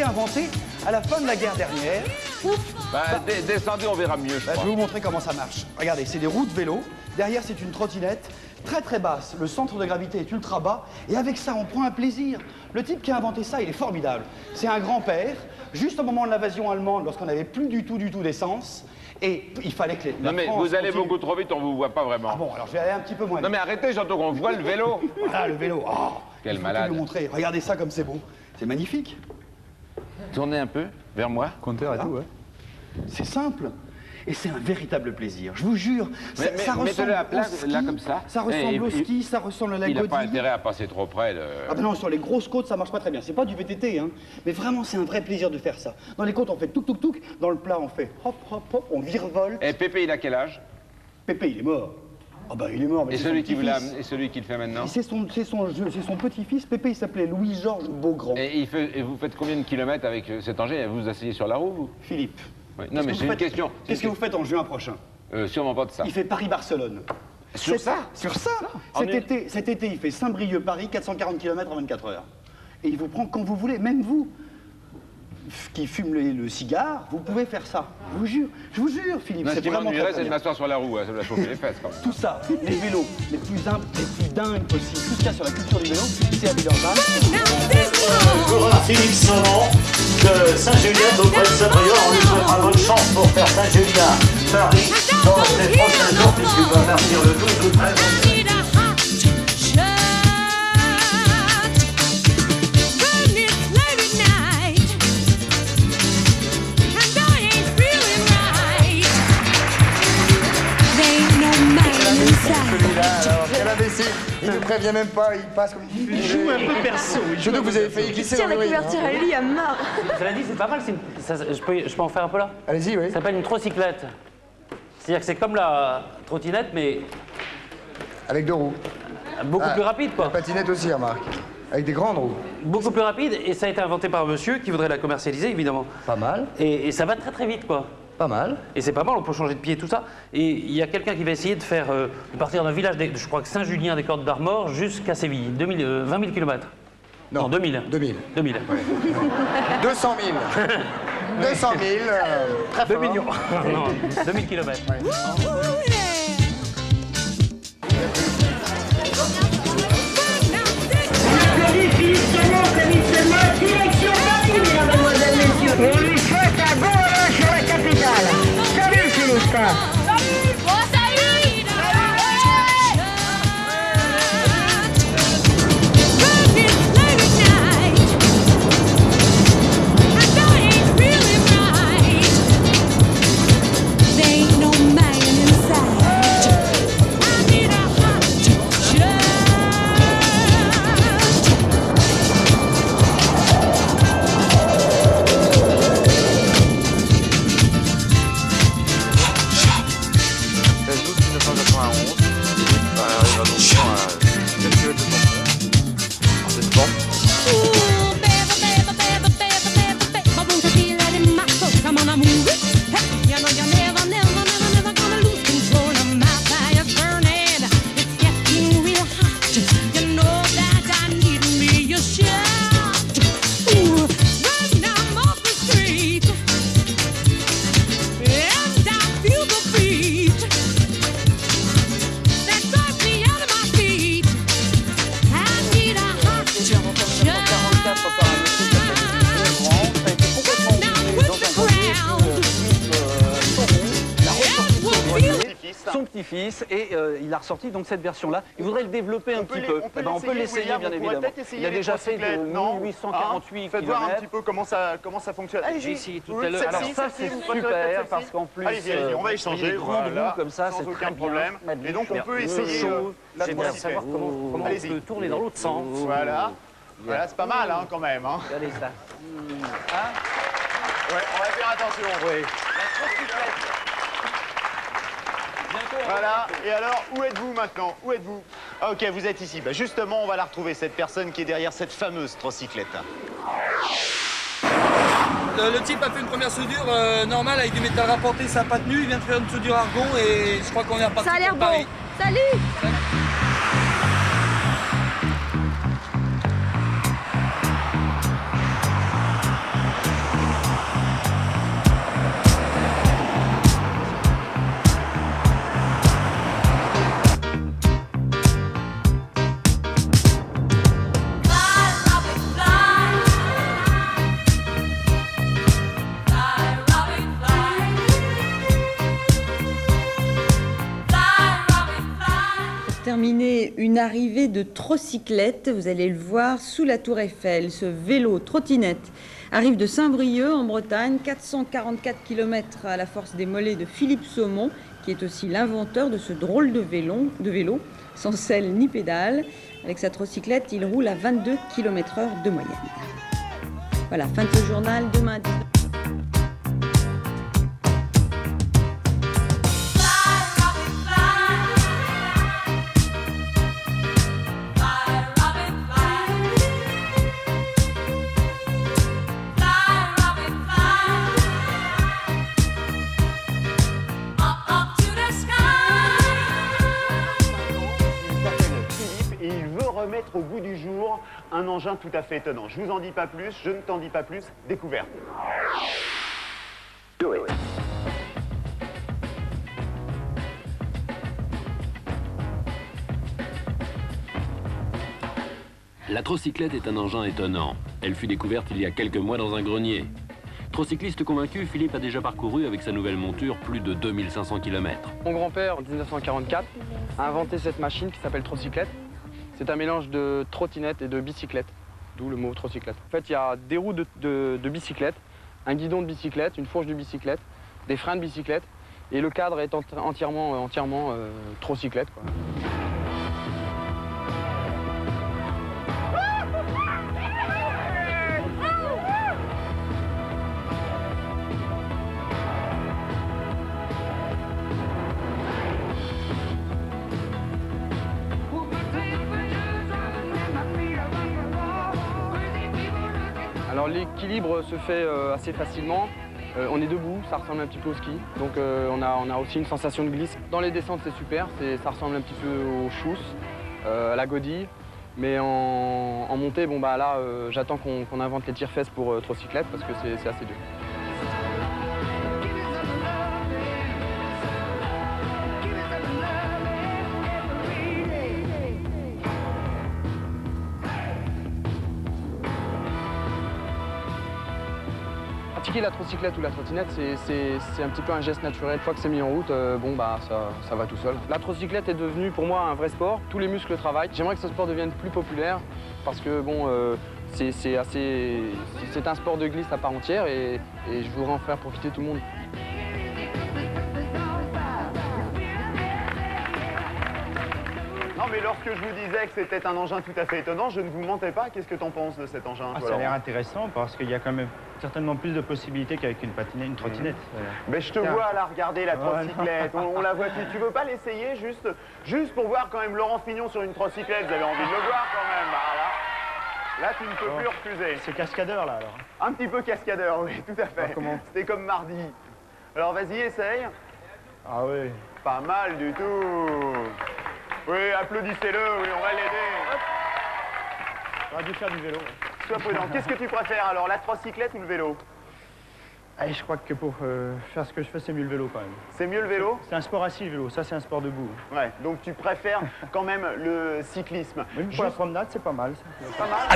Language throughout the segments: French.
inventé à la fin de la guerre dernière. Descendez, on verra mieux, je Je crois. vais vous montrer comment ça marche. Regardez, c'est des roues de vélo. Derrière, c'est une trottinette très très basse. Le centre de gravité est ultra bas. Et avec ça, on prend un plaisir. Le type qui a inventé ça, il est formidable. C'est un grand-père, juste au moment de l'invasion allemande, lorsqu'on n'avait plus du tout d'essence. Et il fallait que Non mais vous allez beaucoup trop vite, on vous voit pas vraiment. Ah bon, alors je vais aller un petit peu moins vite. Non mais arrêtez, j'entends qu'on voit le vélo. Voilà, le vélo. Oh, Quel il faut malade. vous montrer. Regardez ça comme c'est beau. C'est magnifique. Tournez un peu vers moi. Compteur et tout, ouais. C'est simple. Et c'est un véritable plaisir, je vous jure. Ça ressemble mettez-le à plat, au ski, là, comme ça. Ça ressemble au ski, ça ressemble à la Il n'a godille. pas intérêt à passer trop près. Ah ben non, sur les grosses côtes, ça marche pas très bien. C'est pas du VTT, hein. Mais vraiment, c'est un vrai plaisir de faire ça. Dans les côtes, on fait touk. Dans le plat, on fait hop, on virevolte. Et Pépé, il a quel âge? Pépé, il est mort. Ah ben, il est mort, mais Et c'est celui son qui vous petit-fils. l'a, et celui qui le fait maintenant? C'est son petit-fils. Pépé, il s'appelait Louis-Georges Beaugrand. Et vous faites combien de kilomètres avec cet engin? Vous vous asseyez sur la roue, vous? Philippe. Oui. Non, mais c'est une question. Qu'est-ce que vous faites en juin prochain? Sûrement pas de ça. Il fait Paris-Barcelone. Sur ça? Sur ça. Cet été, il fait Saint-Brieuc-Paris, 440 km en 24 heures. Et il vous prend quand vous voulez, même vous, qui fume le cigare, vous pouvez faire ça. Je vous jure, Philippe, Non, ce c'est qui vraiment m'ennuierait, très c'est de bien. m'asseoir sur la roue, hein, ça doit chauffer les fesses quand même. Tout ça, les vélos les plus dingues possibles, tout ce qu'il y a sur la culture du vélo, c'est à Villeurbanne. Bonjour à Philippe Sauron de Saint-Julien d'auprès de Saint-Brieuc. On lui souhaitera bonne chance pour faire Saint-Julien Paris dans les prochains jours puisqu'il va partir le 12 ou 13 octobre. Quel imbécile. Il ne prévient même pas, il passe comme une fusée. Il joue un peu perso. Surtout que vous avez failli glisser dans Tiens, le la riz. couverture à lui, à marre. Cela dit, c'est pas mal. Je peux en faire un peu là? Allez-y, oui. Ça s'appelle une trocyclette. C'est-à-dire que c'est comme la trottinette, mais Avec 2 roues. beaucoup plus rapide, La quoi. patinette aussi, remarque. Avec des grandes roues. Beaucoup plus rapide, et ça a été inventé par un monsieur qui voudrait la commercialiser, évidemment. Pas mal, Et ça va très très vite, quoi. pas mal. Et c'est pas mal, on peut changer de pied, tout ça. Et il y a quelqu'un qui va essayer de faire, de partir d'un village, je crois que Saint-Julien des Cordes d'Armor, jusqu'à Séville. 20 000 km. Non, 2000. 2000. 2000. 200 000. 200 000. Très 2 fort. millions. Non, 2000 km. Direction Paris, mesdames, mademoiselles, messieurs. Et lui souhaite un bon volant sur la capitale. Salut, Philippe. Son petit-fils, et il a ressorti donc cette version-là. Il voudrait le développer un petit peu. On peut l'essayer, bien évidemment. Il a déjà fait de 1848 Faites voir un petit km. peu comment ça fonctionne. J'ai essayé tout à l'heure. Alors ça, c'est super, parce qu'en plus, Allez-y, on va échanger. des grandes roues comme ça, sans c'est aucun très problème. bien. Et donc on peut essayer la J'aimerais trocyclette. savoir comment on Allez-y. peut tourner dans l'autre sens. Voilà. Voilà, c'est pas mal hein, quand même. Hein. Regardez ça. Ouais, on va faire attention. Oui. Voilà, et alors, où êtes-vous maintenant? Où êtes-vous? Ah, ok, vous êtes ici. Bah, justement, on va la retrouver, cette personne qui est derrière cette fameuse trocyclette. Le type a fait une première soudure normale avec du métal rapporté, ça n'a pas tenu. Il vient de faire une soudure argon et je crois qu'on est reparti. Ça a l'air pour bon. Paris. Salut. l'arrivée de Trocyclette, vous allez le voir, sous la Tour Eiffel. Ce vélo trottinette arrive de Saint-Brieuc en Bretagne, 444 km à la force des mollets de Philippe Saumon, qui est aussi l'inventeur de ce drôle de vélo, sans selle ni pédale. Avec sa Trocyclette, il roule à 22 km/h de moyenne. Voilà, fin de ce journal, demain à 19h. Remettre au goût du jour un engin tout à fait étonnant. Je vous en dis pas plus, je ne t'en dis pas plus, découverte. Do it. La Trocyclette est un engin étonnant. Elle fut découverte il y a quelques mois dans un grenier. Trocycliste convaincu, Philippe a déjà parcouru avec sa nouvelle monture plus de 2500 km. Mon grand-père, en 1944, a inventé cette machine qui s'appelle Trocyclette. C'est un mélange de trottinette et de bicyclette, d'où le mot Trocyclette. En fait, il y a des roues de bicyclette, un guidon de bicyclette, une fourche de bicyclette, des freins de bicyclette, et le cadre est entièrement Trocyclette, quoi. Alors l'équilibre se fait assez facilement. On est debout, ça ressemble un petit peu au ski. Donc on a aussi une sensation de glisse. Dans les descentes c'est super, ça ressemble un petit peu au chousse, à la godille. Mais en montée, bon bah là j'attends qu'on invente les tire-fesses pour Trocyclette parce que c'est assez dur. Pratiquer la Trocyclette ou la trottinette, c'est un petit peu un geste naturel. Une fois que c'est mis en route, bon bah ça va tout seul. La Trocyclette est devenue pour moi un vrai sport. Tous les muscles travaillent. J'aimerais que ce sport devienne plus populaire parce que bon, c'est un sport de glisse à part entière et je voudrais en faire profiter tout le monde. Non mais lorsque je vous disais que c'était un engin tout à fait étonnant, je ne vous mentais pas. Qu'est-ce que tu en penses de cet engin? Ça a l'air intéressant parce qu'il y a quand même certainement plus de possibilités qu'avec une trottinette. Mais je te vois à la regarder, la Trocyclette. On la voit plus. Tu veux pas l'essayer juste pour voir quand même Laurent Fignon sur une Trocyclette? Vous avez envie de le voir quand même. Bah, là, tu ne peux plus refuser. C'est cascadeur là alors? Un petit peu cascadeur, oui, tout à fait. C'était comme mardi. Alors vas-y, essaye. Ah oui. Pas mal du tout. Oui, applaudissez-le, oui, on va l'aider. On aurait dû faire du vélo. Sois prudent. Qu'est-ce que tu préfères alors, la Trocyclette ou le vélo? Allez, je crois que pour faire ce que je fais, c'est mieux le vélo quand même. C'est mieux le vélo? C'est un sport assis le vélo, ça c'est un sport debout. Ouais, donc tu préfères quand même le cyclisme. Même pour la promenade, c'est pas mal. C'est pas mal.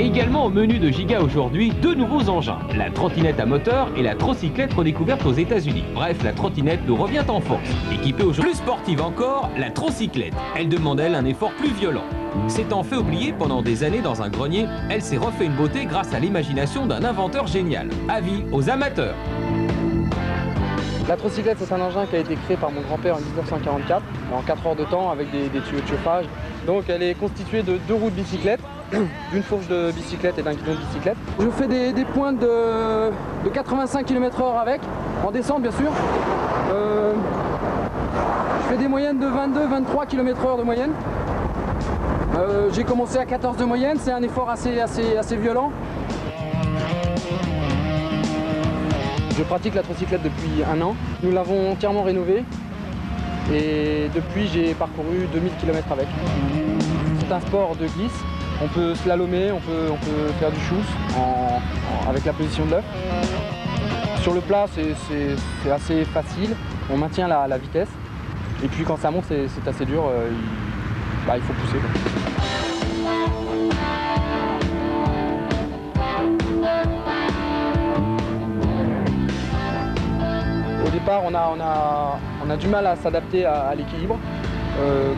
Également au menu de Giga aujourd'hui, deux nouveaux engins, la trottinette à moteur et la Trocyclette redécouverte aux États-Unis. Bref, la trottinette nous revient en force. Équipée aujourd'hui plus sportive encore, la Trocyclette. Elle demande elle un effort plus violent. S'étant fait oublier pendant des années dans un grenier, elle s'est refait une beauté grâce à l'imagination d'un inventeur génial. Avis aux amateurs. La Trocyclette, c'est un engin qui a été créé par mon grand-père en 1944, en 4 heures de temps avec des tuyaux de chauffage. Donc elle est constituée de 2 roues de bicyclette, d'une fourche de bicyclette et d'un guidon de bicyclette. Je fais des pointes de 85 km/h avec, en descente bien sûr. Je fais des moyennes de 22-23 km/h de moyenne. J'ai commencé à 14 de moyenne, c'est un effort assez violent. Je pratique la Trocyclette depuis 1 an. Nous l'avons entièrement rénovée et depuis j'ai parcouru 2000 km avec. C'est un sport de glisse. On peut slalomer, on peut faire du chousse avec la position de l'œuf. Sur le plat, c'est assez facile, on maintient la vitesse. Et puis quand ça monte, c'est assez dur, il faut pousser. Au départ, on a du mal à s'adapter à l'équilibre.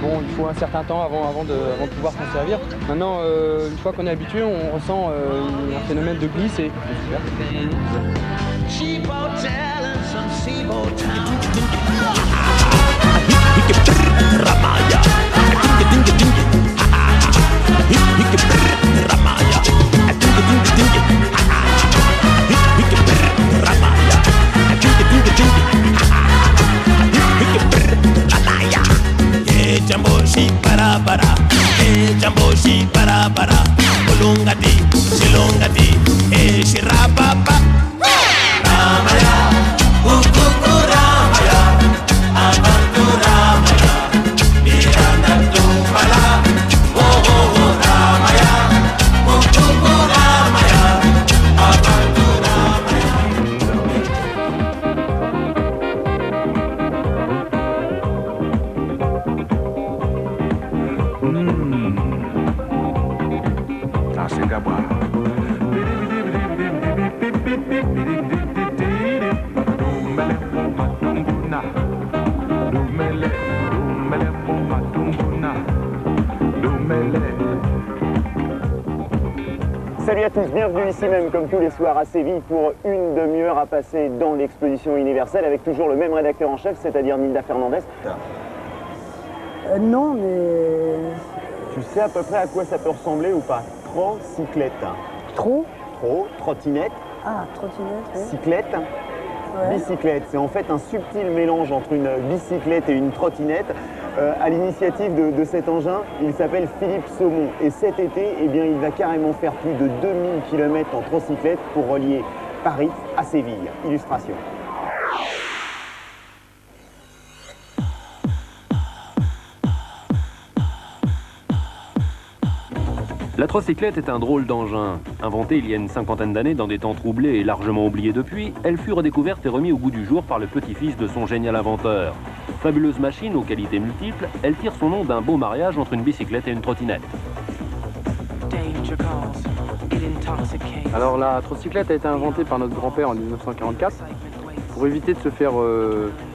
Bon, il faut un certain temps avant de pouvoir s'en servir. Maintenant, une fois qu'on est habitué, on ressent un phénomène de glisse et c'est super. Jamboshi para para, jamboshi para para, olungati, silongati, shirapapa. Ramaya, ukuku ramaya, abantu ramaya, miranda tumbala, oh oh oh ramaya, ukuku ramaya, abantu Salut à tous, bienvenue ici même comme tous les soirs à Séville pour une demi-heure à passer dans l'exposition universelle avec toujours le même rédacteur en chef, c'est-à-dire Nilda Fernandez. Non, mais... Tu sais à peu près à quoi ça peut ressembler ou pas? Trocyclette. Trottinette. Ah, trottinette, oui. Cyclette. Ouais. Bicyclette, c'est en fait un subtil mélange entre une bicyclette et une trottinette. À l'initiative de cet engin, il s'appelle Philippe Saumon. Et cet été, eh bien, il va carrément faire plus de 2000 km en trocyclette pour relier Paris à Séville. Illustration. La trocyclette est un drôle d'engin. Inventée il y a une cinquantaine d'années dans des temps troublés et largement oubliés depuis, elle fut redécouverte et remise au goût du jour par le petit-fils de son génial inventeur. Fabuleuse machine aux qualités multiples, elle tire son nom d'un beau mariage entre une bicyclette et une trottinette. Alors la trocyclette a été inventée par notre grand-père en 1944 pour éviter de se faire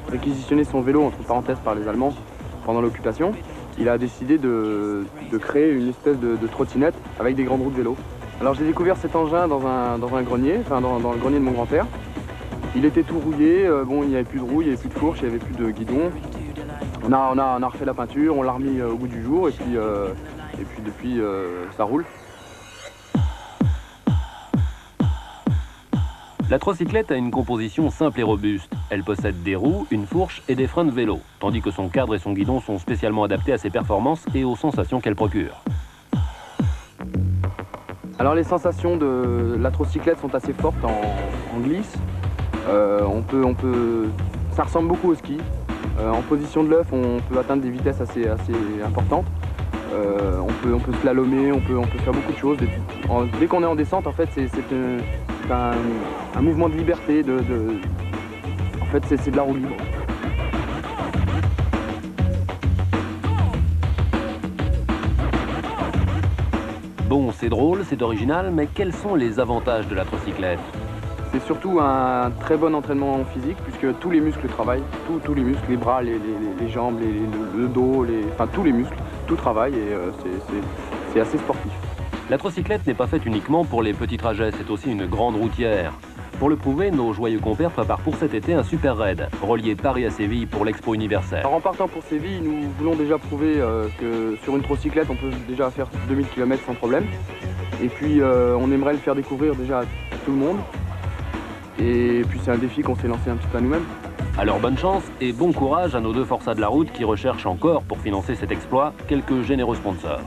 réquisitionner son vélo entre parenthèses par les Allemands pendant l'occupation. Il a décidé de créer une espèce de trottinette avec des grandes roues de vélo. Alors j'ai découvert cet engin dans un grenier, enfin dans le grenier de mon grand-père. Il était tout rouillé, bon il n'y avait plus de roue, il n'y avait plus de fourche, il n'y avait plus de guidon. On a refait la peinture, on l'a remis au goût du jour et puis depuis ça roule. La trocyclette a une composition simple et robuste. Elle possède des roues, une fourche et des freins de vélo, tandis que son cadre et son guidon sont spécialement adaptés à ses performances et aux sensations qu'elle procure. Alors les sensations de la trocyclette sont assez fortes en glisse. Ça ressemble beaucoup au ski. En position de l'œuf, on peut atteindre des vitesses assez importantes. On peut slalomer, on peut faire beaucoup de choses. Dès qu'on est en descente, en fait, c'est un mouvement de liberté. En fait, c'est de la roue libre. Bon, c'est drôle, c'est original, mais quels sont les avantages de la trocyclette? C'est surtout un très bon entraînement physique puisque tous les muscles travaillent, tous les muscles, les bras, les jambes, le dos, enfin tous les muscles, tout travaille et c'est assez sportif. La trocyclette n'est pas faite uniquement pour les petits trajets, c'est aussi une grande routière. Pour le prouver, nos joyeux compères préparent pour cet été un super raid, relié Paris à Séville pour l'Expo universelle. Alors en partant pour Séville, nous voulons déjà prouver que sur une trocyclette, on peut déjà faire 2000 km sans problème. Et puis on aimerait le faire découvrir déjà à tout le monde. Et puis c'est un défi qu'on s'est lancé un petit peu à nous-mêmes. Alors bonne chance et bon courage à nos deux forçats de la route qui recherchent encore, pour financer cet exploit, quelques généreux sponsors.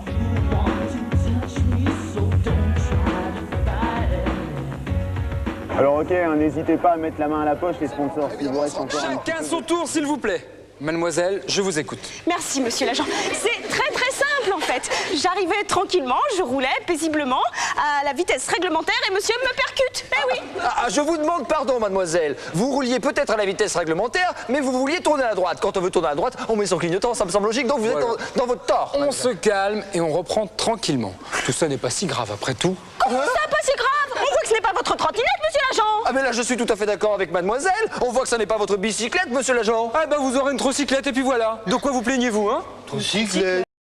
Alors ok, n'hésitez pas à mettre la main à la poche, les sponsors, s'il vous reste encore un petit peu. Chacun son tour, s'il vous plaît. Mademoiselle, je vous écoute. Merci, monsieur l'agent. C'est très simple, en fait. fait. J'arrivais tranquillement, je roulais paisiblement à la vitesse réglementaire et monsieur me percute. Eh oui. Je vous demande pardon, mademoiselle. Vous rouliez peut-être à la vitesse réglementaire, mais vous vouliez tourner à droite. Quand on veut tourner à droite, on met son clignotant, ça me semble logique, donc vous êtes dans votre tort. On se calme et on reprend tranquillement. Tout ça n'est pas si grave après tout. Comment ça, pas si grave? On voit que ce n'est pas votre trottinette, monsieur l'agent. Ah mais là je suis tout à fait d'accord avec mademoiselle. On voit que ça n'est pas votre bicyclette, monsieur l'agent. Ah bah vous aurez une trocyclette et puis voilà. De quoi vous plaignez-vous, hein? Trocyclette.